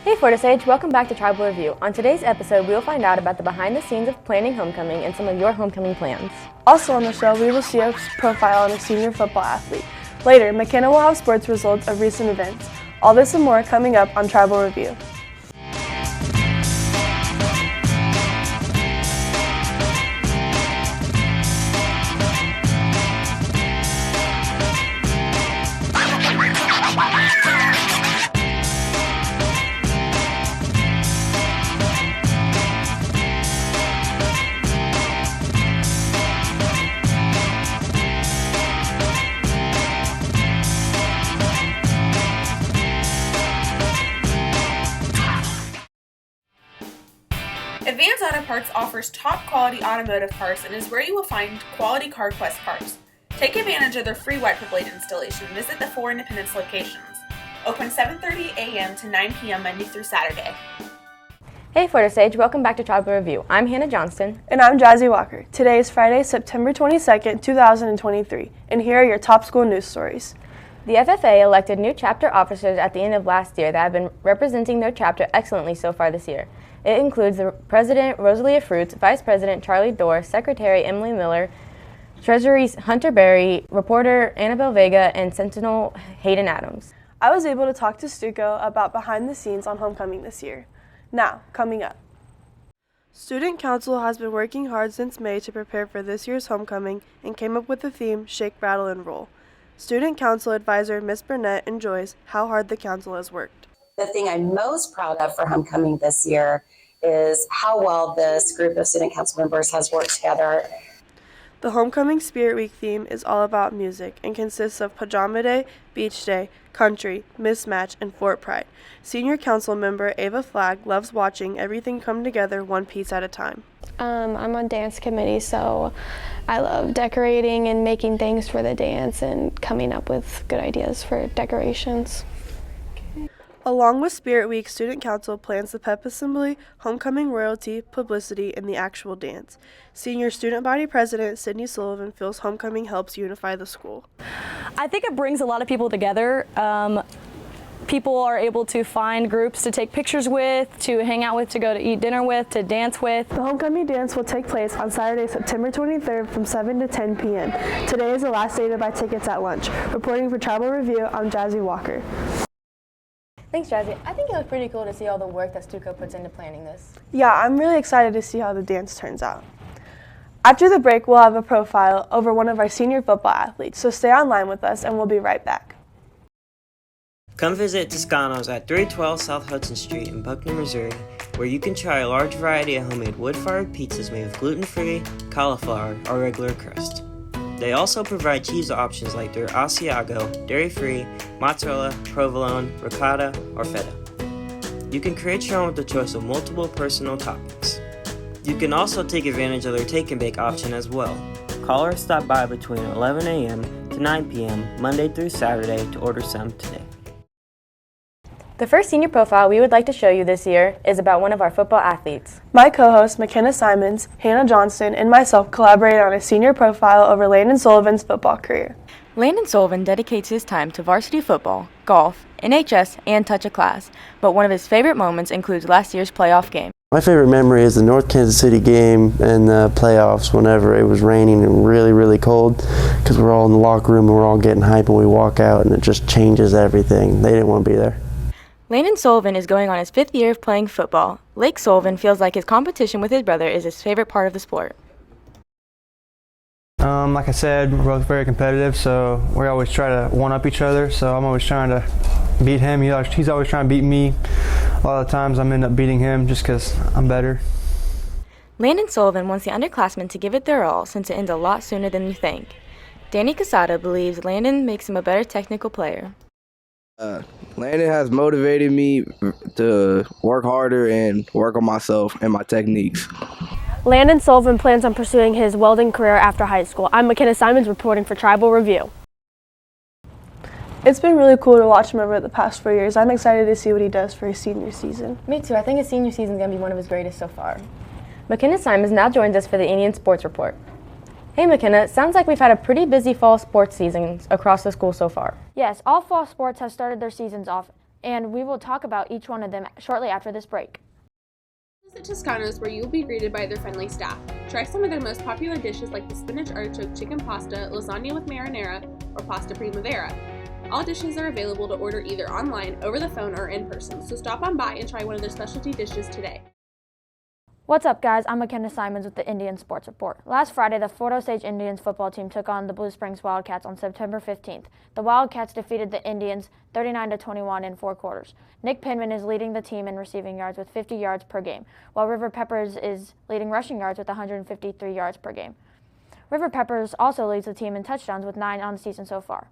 Hey Florida Sage, welcome back to Tribal Review. On today's episode, we will find out about the behind the scenes of planning homecoming and some of your homecoming plans. Also on the show, we will see a profile on a senior football athlete. Later, McKenna will have sports results of recent events. All this and more coming up on Tribal Review. Advance Auto Parts offers top quality automotive parts and is where you will find quality CarQuest parts. Take advantage of their free wiper blade installation and visit the 4 Independence locations. Open 7:30 a.m. to 9 p.m. Monday through Saturday. Hey Florida Sage, welcome back to Tribal Review. I'm Hannah Johnston. And I'm Jazzy Walker. Today is Friday, September 22nd, 2023, and here are your top school news stories. The FFA elected new chapter officers at the end of last year that have been representing their chapter excellently so far this year. It includes the President Rosalia Fruits, Vice President Charlie Dorr, Secretary Emily Miller, Treasury Hunter Berry, reporter Annabelle Vega, and Sentinel Hayden Adams. I was able to talk to Stuco about behind the scenes on homecoming this year. Now, coming up. Student Council has been working hard since May to prepare for this year's homecoming and came up with the theme Shake, Rattle, and Roll. Student Council Advisor Ms. Burnett enjoys how hard the council has worked. The thing I'm most proud of for homecoming this year is how well this group of student council members has worked together. The Homecoming Spirit Week theme is all about music and consists of Pajama Day, Beach Day, Country, Mismatch, and Fort Pride. Senior Council member Ava Flagg loves watching everything come together one piece at a time. I'm on dance committee, so I love decorating and making things for the dance and coming up with good ideas for decorations. Along with Spirit Week, Student Council plans the pep assembly, homecoming royalty, publicity, and the actual dance. Senior Student Body President Sydney Sullivan feels homecoming helps unify the school. I think it brings a lot of people together. People are able to find groups to take pictures with, to hang out with, to go to eat dinner with, to dance with. The homecoming dance will take place on Saturday, September 23rd from 7 to 10 p.m. Today is the last day to buy tickets at lunch. Reporting for Tribal Review, I'm Jazzy Walker. Thanks, Jazzy. I think it was pretty cool to see all the work that Stuco puts into planning this. Yeah, I'm really excited to see how the dance turns out. After the break, we'll have a profile over one of our senior football athletes, so stay online with us and we'll be right back. Come visit Toscano's at 312 South Hudson Street in Buckner, Missouri, where you can try a large variety of homemade wood-fired pizzas made with gluten-free, cauliflower, or regular crust. They also provide cheese options like their Asiago, dairy-free, mozzarella, provolone, ricotta, or feta. You can create your own with the choice of multiple personal toppings. You can also take advantage of their take and bake option as well. Call or stop by between 11 a.m. to 9 p.m. Monday through Saturday to order some today. The first senior profile we would like to show you this year is about one of our football athletes. My co-host McKenna Simons, Hannah Johnston, and myself collaborated on a senior profile over Landon Sullivan's football career. Landon Sullivan dedicates his time to varsity football, golf, NHS, and touch of class, but one of his favorite moments includes last year's playoff game. My favorite memory is the North Kansas City game in the playoffs whenever it was raining and really, really cold, because we're all in the locker room and we're all getting hype and we walk out and it just changes everything. They didn't want to be there. Landon Sullivan is going on his 5th year of playing football. Lake Sullivan feels like his competition with his brother is his favorite part of the sport. Like I said, we're both very competitive, so we always try to one-up each other, so I'm always trying to beat him. He's always trying to beat me. A lot of times I'm end up beating him just because I'm better. Landon Sullivan wants the underclassmen to give it their all since it ends a lot sooner than you think. Danny Casada believes Landon makes him a better technical player. Landon has motivated me to work harder and work on myself and my techniques. Landon Sullivan plans on pursuing his welding career after high school. I'm McKenna Simons reporting for Tribal Review. It's been really cool to watch him over the past 4 years. I'm excited to see what he does for his senior season. Me too. I think his senior season is going to be one of his greatest so far. McKenna Simons now joins us for the Indian Sports Report. Hey McKenna, it sounds like we've had a pretty busy fall sports season across the school so far. Yes, all fall sports have started their seasons off and we will talk about each one of them shortly after this break. Visit Toscano's, where you will be greeted by their friendly staff. Try some of their most popular dishes like the spinach artichoke chicken pasta, lasagna with marinara, or pasta primavera. All dishes are available to order either online, over the phone, or in person, so stop on by and try one of their specialty dishes today. What's up, guys? I'm McKenna Simons with the Indian Sports Report. Last Friday, the Fort Osage Indians football team took on the Blue Springs Wildcats on September 15th. The Wildcats defeated the Indians 39-21 in 4 quarters. Nick Penman is leading the team in receiving yards with 50 yards per game, while River Peppers is leading rushing yards with 153 yards per game. River Peppers also leads the team in touchdowns with 9 on the season so far.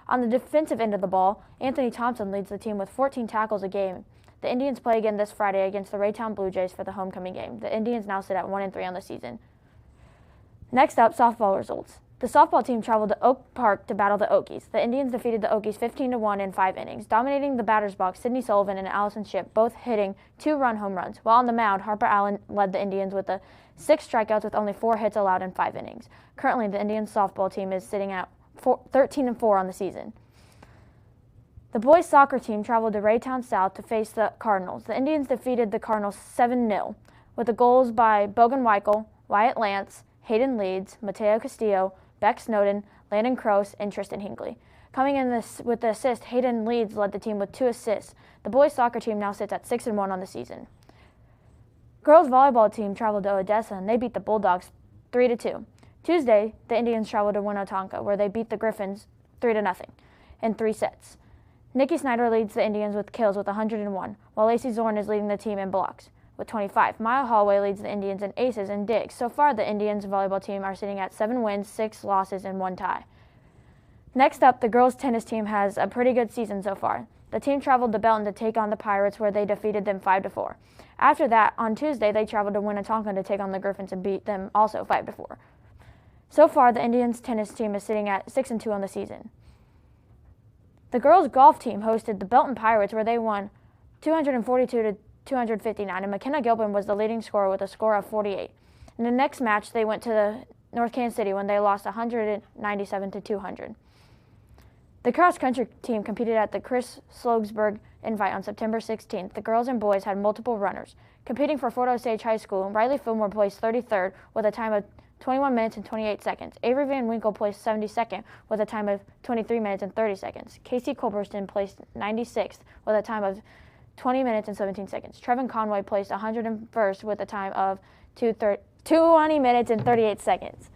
On the defensive end of the ball, Anthony Thompson leads the team with 14 tackles a game. The Indians play again this Friday against the Raytown Blue Jays for the homecoming game. The Indians now sit at 1-3 on the season. Next up, softball results. The softball team traveled to Oak Park to battle the Okies. The Indians defeated the Okies 15-1 in 5 innings, dominating the batter's box. Sidney Sullivan and Allison Shipp both hitting 2-run home runs. While on the mound, Harper Allen led the Indians with 6 strikeouts with only 4 hits allowed in 5 innings. Currently, the Indians softball team is sitting at 13-4 on the season. The boys soccer team traveled to Raytown South to face the Cardinals. The Indians defeated the Cardinals 7-0 with the goals by Bogan Weichel, Wyatt Lance, Hayden Leeds, Mateo Castillo, Beck Snowden, Landon Kroos, and Tristan Hinckley. Coming in with the assist, Hayden Leeds led the team with 2 assists. The boys soccer team now sits at 6-1 on the season. Girls volleyball team traveled to Odessa and they beat the Bulldogs 3-2. Tuesday, the Indians traveled to Winnetonka where they beat the Griffins 3-0 in 3 sets. Nikki Snyder leads the Indians with kills with 101, while Lacey Zorn is leading the team in blocks with 25. Maya Hallway leads the Indians in aces and digs. So far, the Indians volleyball team are sitting at 7 wins, 6 losses, and 1 tie. Next up, the girls tennis team has a pretty good season so far. The team traveled to Belton to take on the Pirates where they defeated them 5-4. After that, on Tuesday, they traveled to Winnetonka to take on the Griffins and beat them also 5-4. So far, the Indians tennis team is sitting at 6-2 on the season. The girls' golf team hosted the Belton Pirates where they won 242-259, and McKenna Gilpin was the leading scorer with a score of 48. In the next match, they went to the North Kansas City when they lost 197-200. The cross-country team competed at the Chris Slogsberg Invite on September 16th. The girls and boys had multiple runners. Competing for Fort Osage High School, Riley Fillmore placed 33rd with a time of 21 minutes and 28 seconds. Avery Van Winkle placed 72nd with a time of 23 minutes and 30 seconds. Casey Culberston placed 96th with a time of 20 minutes and 17 seconds. Trevin Conway placed 101st with a time of 20 minutes and 38 seconds.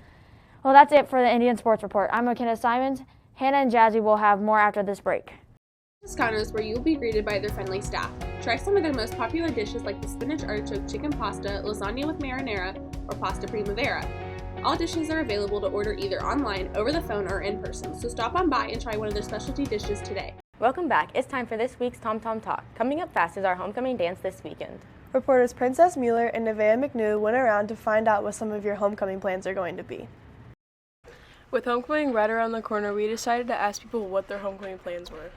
Well, that's it for the Indian Sports Report. I'm McKenna Simons. Hannah and Jazzy will have more after this break. Toscano's, where you will be greeted by their friendly staff. Try some of their most popular dishes like the spinach artichoke chicken pasta, lasagna with marinara, or pasta primavera. All dishes are available to order either online, over the phone, or in person, so stop on by and try one of their specialty dishes today. Welcome back. It's time for this week's Tom Tom Talk. Coming up fast is our homecoming dance this weekend. Reporters Princess Mueller and Nevaeh McNew went around to find out what some of your homecoming plans are going to be. With homecoming right around the corner, we decided to ask people what their homecoming plans were.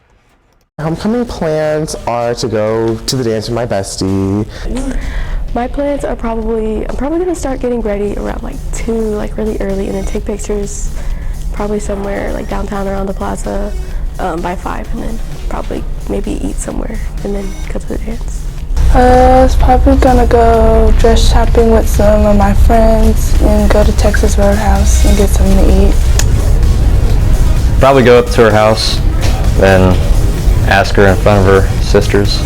Homecoming plans are to go to the dance with my bestie. My plans are I'm probably gonna start getting ready around 2, really early, and then take pictures probably somewhere downtown around the plaza by 5, and then probably maybe eat somewhere and then go to the dance. I was probably gonna go dress shopping with some of my friends and go to Texas Roadhouse and get something to eat. Probably go up to her house, then ask her in front of her sisters.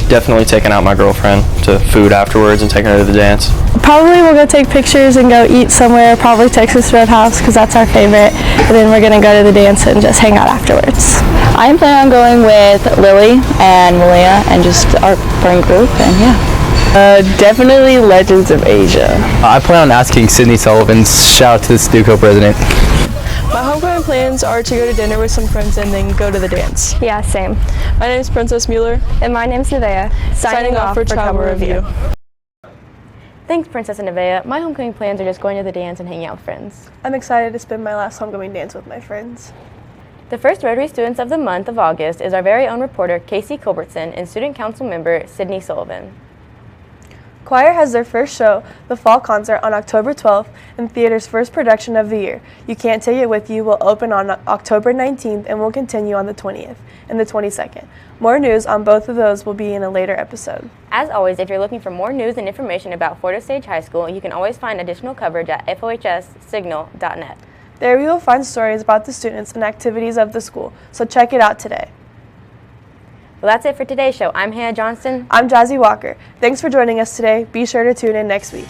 Definitely taking out my girlfriend to food afterwards and taking her to the dance. Probably we'll go take pictures and go eat somewhere, probably Texas Roadhouse because that's our favorite, and then we're gonna go to the dance and just hang out afterwards. I'm planning on going with Lily and Malia and just our friend group, and yeah. Definitely Legends of Asia. I plan on asking Sidney Sullivan. Shout out to the Stuco president. My homecoming plans are to go to dinner with some friends and then go to the dance. Yeah, same. My name is Princess Mueller. And my name is Nevaeh. Signing off for Travel Review. Thanks, Princess and Nevaeh. My homecoming plans are just going to the dance and hanging out with friends. I'm excited to spend my last homecoming dance with my friends. The first Rotary Students of the month of August is our very own reporter, Casey Culbertson, and Student Council member, Sidney Sullivan. Choir has their first show, the Fall Concert, on October 12th, and theater's first production of the year, You Can't Take It With You, will open on October 19th and will continue on the 20th and the 22nd. More news on both of those will be in a later episode. As always, if you're looking for more news and information about Fort Osage High School, you can always find additional coverage at fohssignal.net. There you will find stories about the students and activities of the school, so check it out today. Well, that's it for today's show. I'm Hannah Johnston. I'm Jazzy Walker. Thanks for joining us today. Be sure to tune in next week.